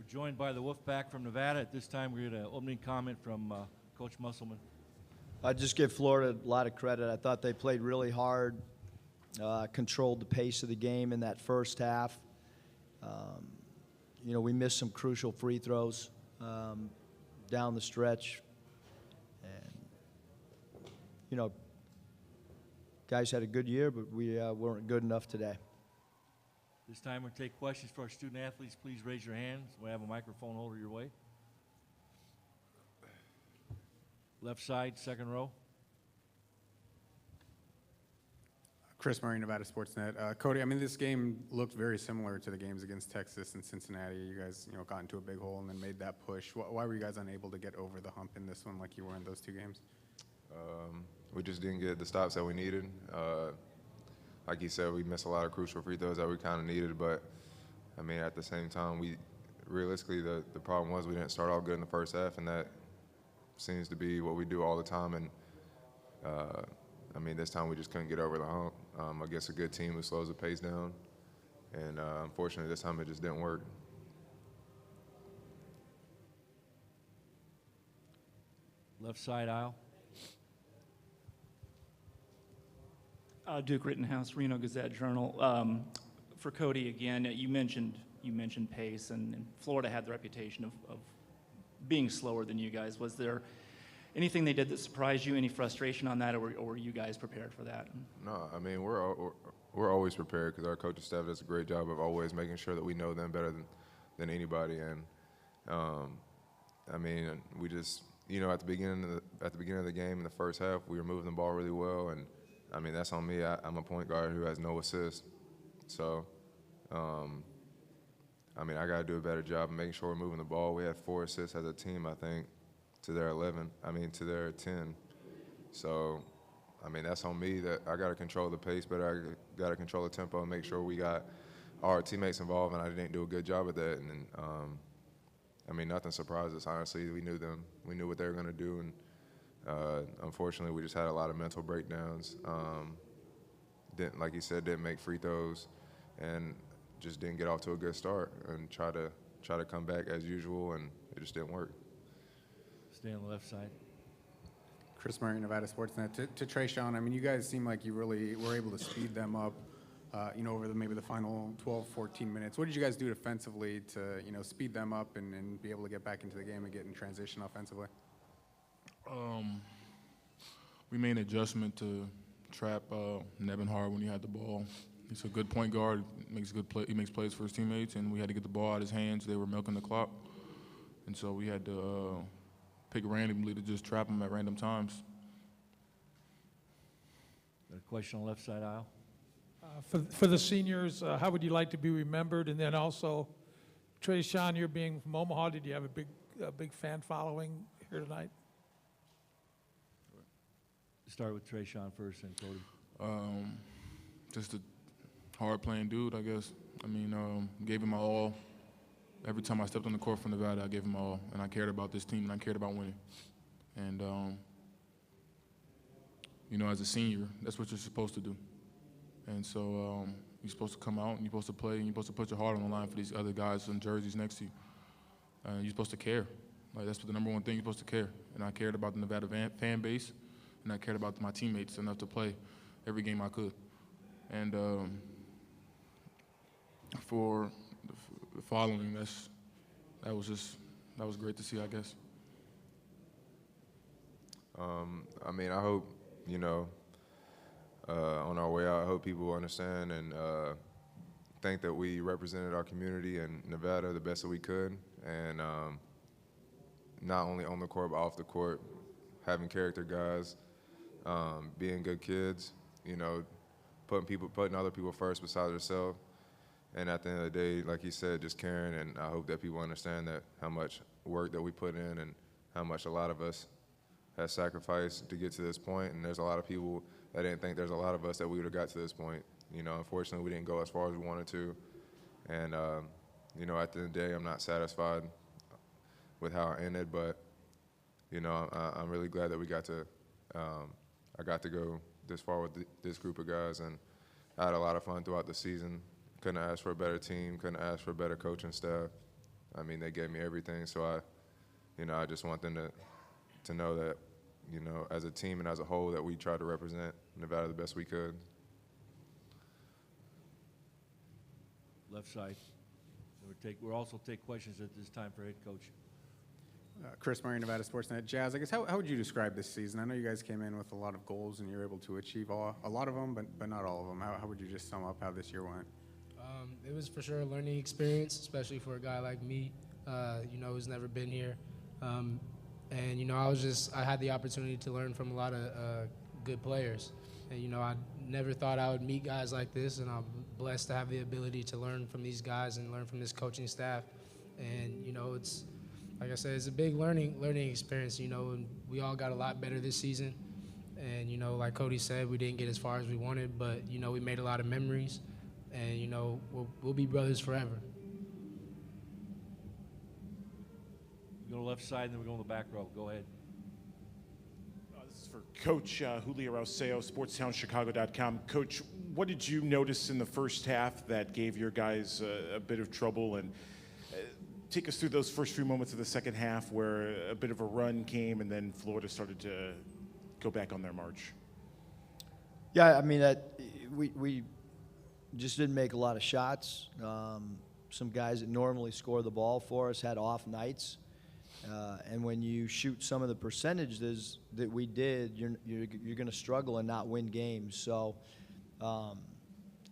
joined by the Wolfpack from Nevada. At this time, we're going to opening comment from Coach Musselman. I just give Florida a lot of credit. I thought they played really hard, controlled the pace of the game in that first half. We missed some crucial free throws down the stretch. And, guys had a good year, but we weren't good enough today. This time we'll take questions for our student athletes. Please raise your hands. We'll have a microphone over your way. Left side, second row. Chris Murray, Nevada Sportsnet. Cody, this game looked very similar to the games against Texas and Cincinnati. You guys, got into a big hole and then made that push. Why were you guys unable to get over the hump in this one like you were in those two games? We just didn't get the stops that we needed. Like you said, we missed a lot of crucial free throws that we kind of needed, but at the same time, realistically the problem was we didn't start off good in the first half, and that seems to be what we do all the time. And this time we just couldn't get over the hump against a good team who slows the pace down, and unfortunately this time it just didn't work. Left side aisle. Duke Rittenhouse, Reno Gazette-Journal. For Cody again, you mentioned pace, and Florida had the reputation of being slower than you guys. Was there anything they did that surprised you? Any frustration on that, or were you guys prepared for that? No, we're always prepared because our coaching staff does a great job of always making sure that we know them better than anybody. And we just at the beginning of the game in the first half, we were moving the ball really well, and that's on me. I'm a point guard who has no assists. So, I got to do a better job of making sure we're moving the ball. We had 4 assists as a team, I think, to their to their 10. So, that's on me that I got to control the pace, but I got to control the tempo and make sure we got our teammates involved, and I didn't do a good job at that. And, nothing surprised us, honestly. We knew them. We knew what they were going to do, and unfortunately, we just had a lot of mental breakdowns. Like you said, didn't make free throws, and just didn't get off to a good start. And try to come back as usual, and it just didn't work. Stay on the left side. Chris Murray, Nevada Sportsnet. To Trayshawn, you guys seem like you really were able to speed them up, over maybe the final 12, 14 minutes. What did you guys do defensively to, speed them up and be able to get back into the game and get in transition offensively? We made an adjustment to trap Nevin hard when he had the ball. He's a good point guard. He makes plays for his teammates, and we had to get the ball out of his hands. They were milking the clock, and so we had to pick randomly to just trap him at random times. Got a question on the left side aisle. For the seniors, how would you like to be remembered? And then also, Trayshawn, you're being from Omaha. Did you have a big fan following here tonight? Start with Trayshawn first and Cody. Just a hard-playing dude, I guess. Gave him my all. Every time I stepped on the court for Nevada, I gave him my all. And I cared about this team, and I cared about winning. And, as a senior, that's what you're supposed to do. And so you're supposed to come out, and you're supposed to play, and you're supposed to put your heart on the line for these other guys in jerseys next to you. You're supposed to care. That's the number one thing, you're supposed to care. And I cared about the Nevada fan base, and I cared about my teammates enough to play every game I could. And for the following, that was great to see, I guess. I hope, on our way out, I hope people understand and think that we represented our community in Nevada the best that we could, and not only on the court but off the court, having character guys, being good kids, putting other people first besides yourself, and at the end of the day, like you said, just caring. And I hope that people understand that how much work that we put in and how much a lot of us has sacrificed to get to this point. And there's a lot of people that didn't think there's a lot of us that we would have got to this point. Unfortunately, we didn't go as far as we wanted to. And, at the end of the day, I'm not satisfied with how it ended, but, I'm really glad that we got to, I got to go this far with this group of guys, and I had a lot of fun throughout the season. Couldn't ask for a better team, couldn't ask for a better coaching staff, I mean, they gave me everything, so I just want them to know that, as a team and as a whole, that we tried to represent Nevada the best we could. Left side. We'll also take questions at this time for head coach. Chris Murray, Nevada Sportsnet. Jazz, I guess, how would you describe this season? I know you guys came in with a lot of goals and you're able to achieve a lot of them, but not all of them. How would you just sum up how this year went? It was for sure a learning experience, especially for a guy like me, who's never been here. And, I had the opportunity to learn from a lot of good players. And, I never thought I would meet guys like this, and I'm blessed to have the ability to learn from these guys and learn from this coaching staff. And, it's, like I said, it's a big learning experience, and we all got a lot better this season. And, like Cody said, we didn't get as far as we wanted, but, we made a lot of memories. And, we'll be brothers forever. We go to the left side, and then we go to the back row. Go ahead. This is for Coach Julio Arceo, SportstownChicago.com. Coach, what did you notice in the first half that gave your guys a bit of trouble? And take us through those first few moments of the second half where a bit of a run came and then Florida started to go back on their march. Yeah, I mean, we just didn't make a lot of shots. Some guys that normally score the ball for us had off nights. And when you shoot some of the percentages that we did, you're going to struggle and not win games. So,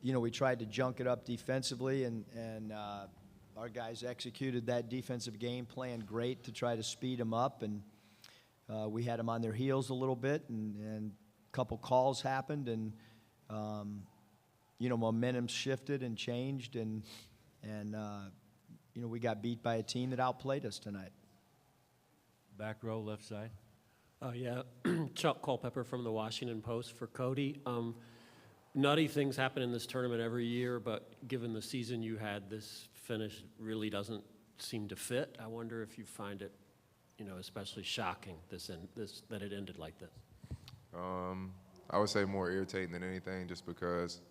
we tried to junk it up defensively, and our guys executed that defensive game plan great to try to speed them up. And we had them on their heels a little bit, and a couple calls happened, and momentum shifted and changed, and we got beat by a team that outplayed us tonight. Back row, left side. Yeah, Chuck Culpepper from the Washington Post for Cody. Nutty things happen in this tournament every year, but given the season you had, this finish really doesn't seem to fit. I wonder if you find it, especially shocking that it ended like this. I would say more irritating than anything, just because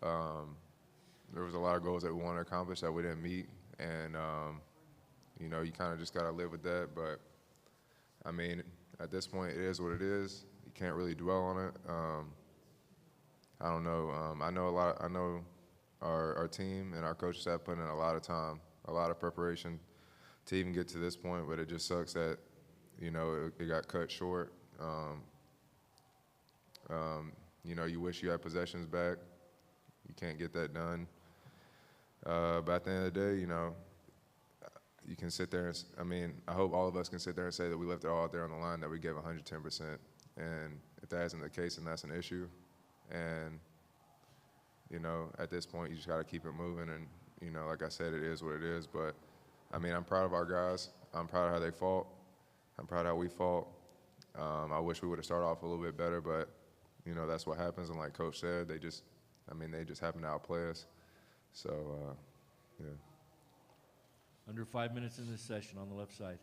there was a lot of goals that we wanted to accomplish that we didn't meet, and you kind of just got to live with that. But I mean, at this point, it is what it is. You can't really dwell on it. I don't know. I know our team and our coaches have put in a lot of time, a lot of preparation to even get to this point. But it just sucks that it got cut short. You wish you had possessions back. You can't get that done. But at the end of the day, you can sit there and, I hope all of us can sit there and say that we left it all out there on the line, that we gave 110%. And if that isn't the case, then that's an issue. And, at this point, you just got to keep it moving. And, like I said, it is what it is. But, I'm proud of our guys. I'm proud of how they fought. I'm proud of how we fought. I wish we would have started off a little bit better, but, that's what happens. And like Coach said, they just happen to outplay us. So, yeah. Under 5 minutes in this session on the left side.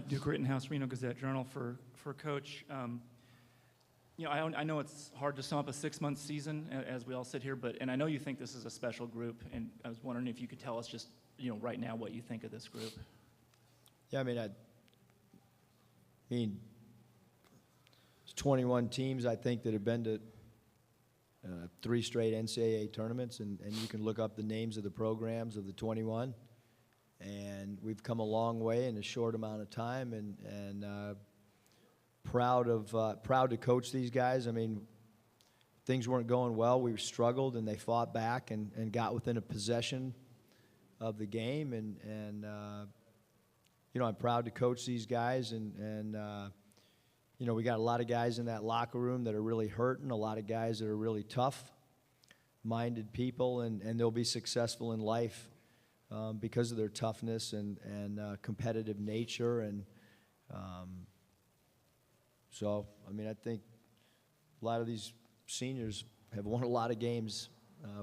Duke Rittenhouse, Reno Gazette-Journal for Coach. I know it's hard to sum up a 6-month season as we all sit here, and I know you think this is a special group, and I was wondering if you could tell us just, right now what you think of this group. Yeah, it's 21 teams, I think, that have been to 3 straight NCAA tournaments, and you can look up the names of the programs of the 21. And we've come a long way in a short amount of time, and proud to coach these guys. Things weren't going well. We struggled, and they fought back and got within a possession of the game. And I'm proud to coach these guys, and we got a lot of guys in that locker room that are really hurting, a lot of guys that are really tough-minded people, and they'll be successful in life because of their toughness and competitive nature. And so, I think a lot of these seniors have won a lot of games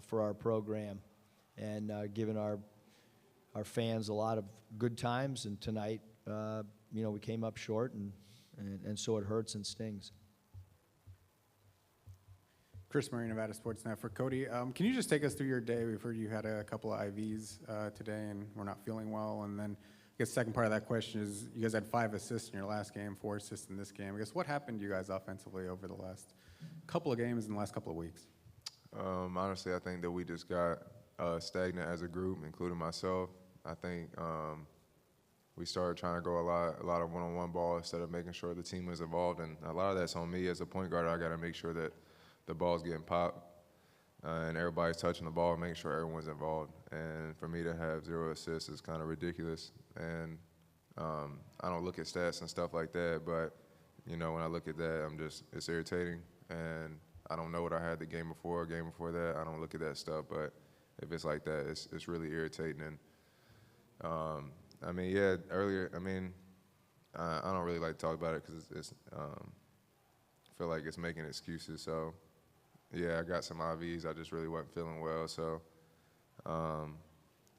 for our program and given our fans a lot of good times. And tonight, we came up short, and so it hurts and stings. Chris Murray, Nevada Sportsnet. For Cody, can you just take us through your day? We've heard you had a couple of IVs today and we're not feeling well. And then I guess the second part of that question is you guys had 5 assists in your last game, 4 assists in this game. I guess what happened to you guys offensively over the last couple of games and the last couple of weeks? Honestly, I think that we just got stagnant as a group, including myself. I think we started trying to go a lot of one-on-one ball instead of making sure the team was involved, and a lot of that's on me as a point guard. I got to make sure that the ball's getting popped and everybody's touching the ball, making sure everyone's involved. And for me to have 0 assists is kind of ridiculous. And I don't look at stats and stuff like that, but you know, when I look at that, it's irritating. And I don't know what I had the game before that. I don't look at that stuff, but if it's like that, it's really irritating. And I mean, yeah, earlier, I mean, I don't really like to talk about it because I feel like it's making excuses. So, yeah, I got some IVs. I just really wasn't feeling well. So,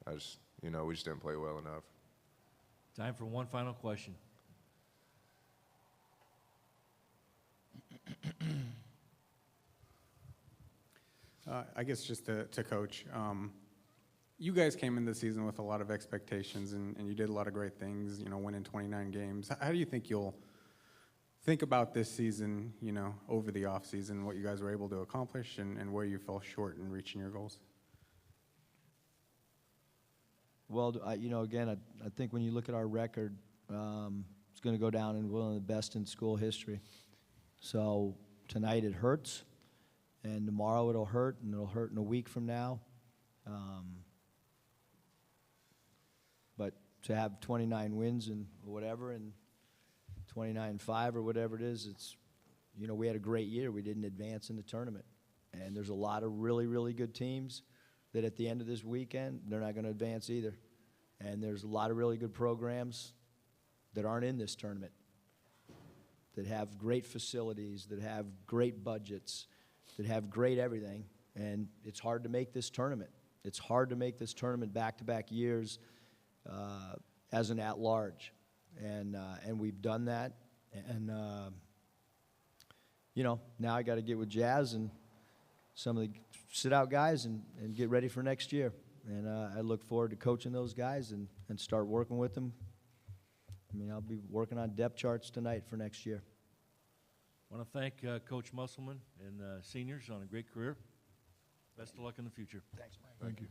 we just didn't play well enough. Time for one final question. I guess just to coach, you guys came into the season with a lot of expectations, and you did a lot of great things, you know, winning 29 games. How do you think you'll think about this season, you know, over the offseason, what you guys were able to accomplish and where you fell short in reaching your goals? Well, again, I think when you look at our record, it's going to go down in one of the best in school history. So tonight it hurts, and tomorrow it'll hurt, and it'll hurt in a week from now. But to have 29 wins and whatever, and 29-5 or whatever it is, it's, you know, we had a great year. We didn't advance in the tournament. And there's a lot of really, really good teams that at the end of this weekend, they're not going to advance either. And there's a lot of really good programs that aren't in this tournament, that have great facilities, that have great budgets, that have great everything. And it's hard to make this tournament. It's hard to make this tournament back-to-back years as an at-large. And we've done that. And, now I got to get with Jazz and some of the sit-out guys and get ready for next year. And I look forward to coaching those guys and start working with them. I mean, I'll be working on depth charts tonight for next year. I want to thank Coach Musselman and seniors on a great career. Best of luck in the future. Thanks, Mike. Thank you.